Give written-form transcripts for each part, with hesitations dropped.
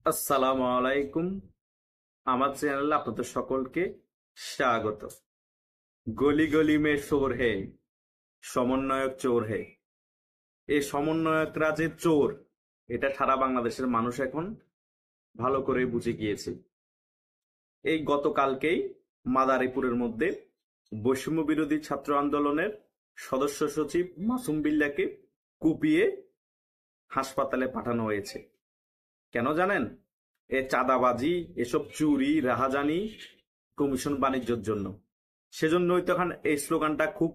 আসসালামু আলাইকুম। আমার চ্যানেলে আপনাদের সকলকে স্বাগত। গলি গলি মে চোর হে, সমন্বয়ক চোর হে। এই সমন্বয়করা যে চোর, এটা সারা বাংলাদেশের মানুষ এখন ভালো করে বুঝে গিয়েছে। এই গতকালকেই মাদারীপুরের মধ্যে বৈষম্য বিরোধী ছাত্র আন্দোলনের সদস্য সচিব মাসুম বিল্লাহকে কুপিয়ে হাসপাতালে পাঠানো হয়েছে। কেন জানেন? এ চাঁদাবাজি, এসব চুরি রাহাজানি, কমিশন বাণিজ্যের জন্য। সেজন্যই তখন এই স্লোগানটা খুব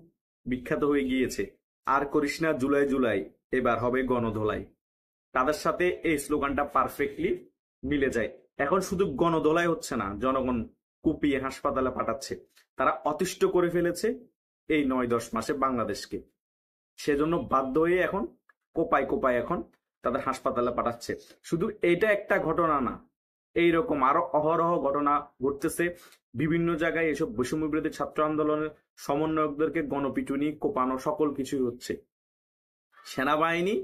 বিখ্যাত হয়ে গিয়েছে, আর করিস না জুলাই জুলাই, এবার হবে গণধোলাই। তাদের সাথে এই স্লোগানটা পারফেক্টলি মিলে যায়। এখন শুধু গণধোলাই হচ্ছে না, জনগণ কুপিয়ে হাসপাতালে পাঠাচ্ছে। তারা অতিষ্ঠ করে ফেলেছে এই 9-10 মাসে বাংলাদেশকে। সেজন্য বাধ্য হয়ে এখন কোপায় কোপায় এখন তাদের হাসপাতালে পাঠাচ্ছে। শুধু এটা একটা ঘটনা না, এইরকম আরো অহরহ ঘটনা ঘটতেছে। বিভিন্ন জায়গায় এসব বৈষম্য বিরোধী ছাত্র আন্দোলনের সমন্বয়কদেরকে গণপিটুনি, কোপানো, সকল কিছুই হচ্ছে। সেনাবাহিনী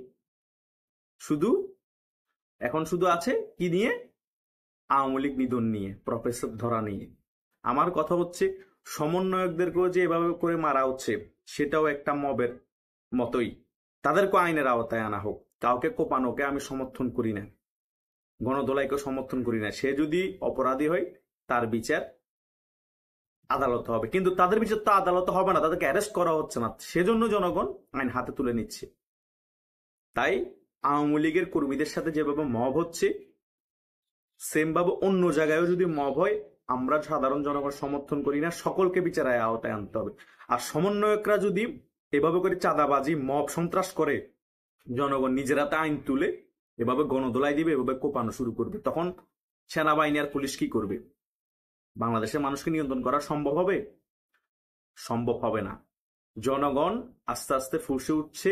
শুধু এখন শুধু আছে কি নিয়ে? আওয়ামী লীগ নিধন নিয়ে, প্রফেসর ধরা নিয়ে। আমার কথা হচ্ছে, সমন্বয়কদেরকেও যে এভাবে করে মারা হচ্ছে, সেটাও একটা মবের মতোই। তাদেরকে আইনের আওতায় আনা হোক। কাউকে কোপানোকে আমি সমর্থন করি না, গণদোলাইকে সমর্থন করি না। সে যদি অপরাধী হয়, তার বিচার আদালত হবে, কিন্তু তাদের বিচার তো আদালত হবে না, তাদেরকে অ্যারেস্ট করা হচ্ছে না। সেজন্য জনগণ আইন হাতে তুলে নিচ্ছে। তাই আওয়ামী লীগের কর্মীদের সাথে যেভাবে মব হচ্ছে, সেম ভাবে অন্য জায়গায়ও যদি মব হয়, আমরা সাধারণ জনগণ সমর্থন করি না। সকলকে বিচারের আওতায় আনতে হবে। আর সমন্বয়করা যদি এভাবে করে চাঁদাবাজি, মব সন্ত্রাস করে, জনগণ নিজের হাতে আইন তুলে এভাবে গণদোলাই দিবে, এভাবে কোপানো শুরু করবে, তখন সেনাবাহিনী আর পুলিশ কি করবে? বাংলাদেশের মানুষকে নিয়ন্ত্রণ করা সম্ভব হবে? সম্ভব হবে না। জনগণ আস্তে আস্তে ফুঁসে উঠছে,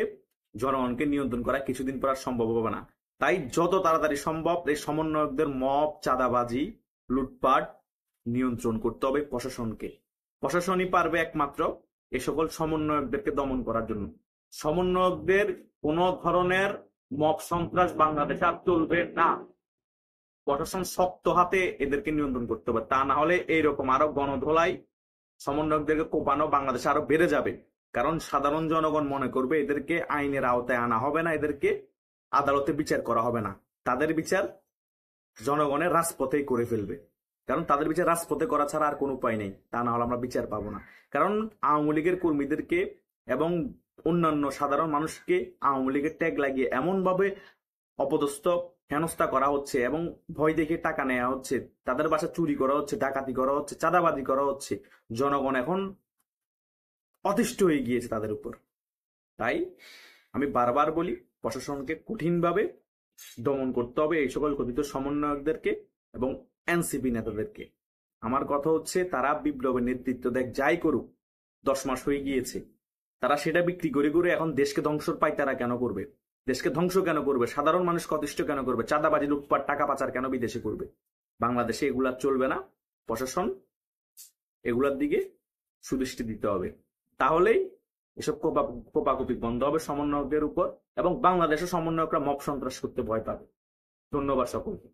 জনগণকে নিয়ন্ত্রণ করা কিছুদিন পর আর সম্ভব হবে না। তাই যত তাড়াতাড়ি সম্ভব এই সমন্বয়কদের মব, চাঁদাবাজি, লুটপাট নিয়ন্ত্রণ করতে হবে প্রশাসনকে। প্রশাসনই পারবে একমাত্র এ সকল সমন্বয়কদেরকে দমন করার জন্য। সমন্বয়কদের কোন ধরনের মব সন্ত্রাস বাংলাদেশে আর চলবে না। প্রশাসন শক্ত হাতে এদেরকে নিয়ন্ত্রণ করতে হবে, তা না হলে এইরকম আরো গণধোলাই, সমন্বয়কদেরকে কোপানো বাংলাদেশে আরো বেড়ে যাবে। কারণ সাধারণ জনগণ মনে করবে এদেরকে আইনের আওতায় আনা হবে না, এদেরকে আদালতে বিচার করা হবে না। তাদের বিচার জনগণের রাজপথেই করে ফেলবে। কারণ তাদের বিচার রাজপথে করা ছাড়া আর কোনো উপায় নেই, তা না হলে আমরা বিচার পাবো না। কারণ আওয়ামী লীগের কর্মীদেরকে এবং অন্যান্য সাধারণ মানুষকে আওয়ামী লীগের ট্যাগ লাগিয়ে এমন ভাবে অপদস্থ, হেনস্থা করা হচ্ছে এবং ভয় দেখে টাকা নেওয়া হচ্ছে, তাদের বাসা চুরি করা হচ্ছে, ডাকাতি করা হচ্ছে, চাঁদাবাজি করা হচ্ছে। জনগণ এখন অতিষ্ঠ হয়ে গিয়েছে তাদের উপর। তাই আমি বারবার বলি, প্রশাসনকে কঠিনভাবে দমন করতে হবে এই সকল কথিত সমন্বয়কদেরকে এবং এনসিপি নেতাদেরকে। আমার কথা হচ্ছে, তারা বিপ্লবের নেতৃত্ব দেখ, যাই করুক, 10 মাস হয়ে গিয়েছে, তারা সেটা বিক্রি করে করে এখন দেশকে ধ্বংসর পায় তারা কেন করবে? দেশকে ধ্বংস কেন করবে? সাধারণ মানুষকে অতিষ্ঠ কেন করবে? চাঁদাবাজি, লুটপাট, টাকা পাচার কেন বিদেশে করবে? বাংলাদেশে এগুলা চলবে না। প্রশাসন এগুলার দিকে সুদৃষ্টি দিতে হবে। তাহলেই এসব কোপাকুপি বন্ধ হবে সমন্বয়কদের উপর, এবং বাংলাদেশের সমন্বয়করা মব সন্ত্রাস করতে ভয় পাবে। ধন্যবাদ সকলকে।